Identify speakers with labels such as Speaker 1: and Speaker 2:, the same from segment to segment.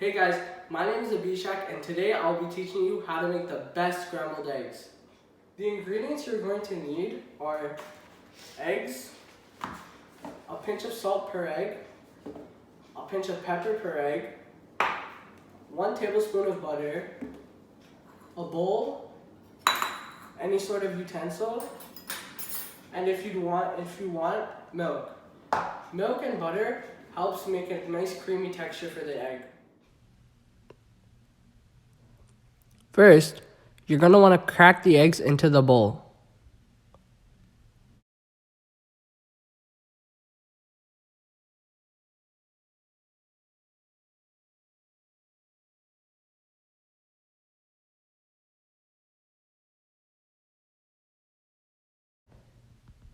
Speaker 1: Hey guys, my name is Abishek and today I'll be teaching you how to make the best scrambled eggs. The ingredients you're going to need are eggs, a pinch of salt per egg, a pinch of pepper per egg, 1 tablespoon of butter, a bowl, any sort of utensil, and if you want, milk. Milk and butter helps make a nice creamy texture for the egg. First, you're going to want to crack the eggs into the bowl.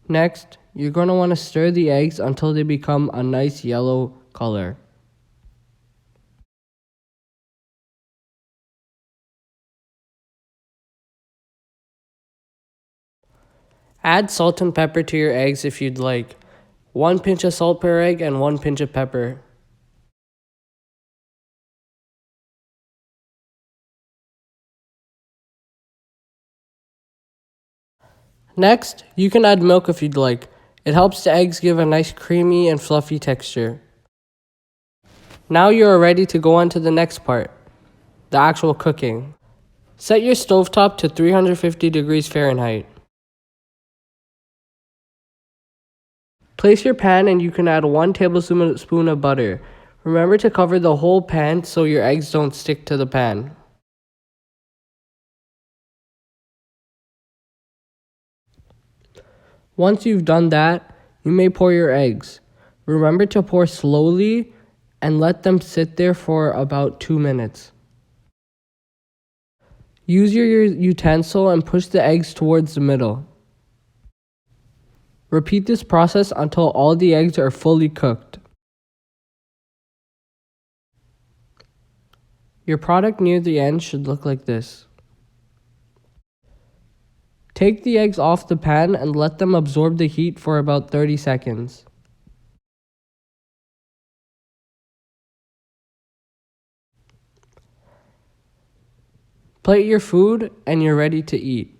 Speaker 1: Next, you're going to want to stir the eggs until they become a nice yellow color. Add salt and pepper to your eggs if you'd like. 1 pinch of salt per egg and 1 pinch of pepper. Next, you can add milk if you'd like. It helps the eggs give a nice creamy and fluffy texture. Now you are ready to go on to the next part, the actual cooking. Set your stovetop to 350 degrees Fahrenheit. Place your pan and you can add 1 tablespoon of butter. Remember to cover the whole pan so your eggs don't stick to the pan. Once you've done that, you may pour your eggs. Remember to pour slowly and let them sit there for about 2 minutes. Use your utensil and push the eggs towards the middle. Repeat this process until all the eggs are fully cooked. Your product near the end should look like this. Take the eggs off the pan and let them absorb the heat for about 30 seconds. Plate your food and you're ready to eat.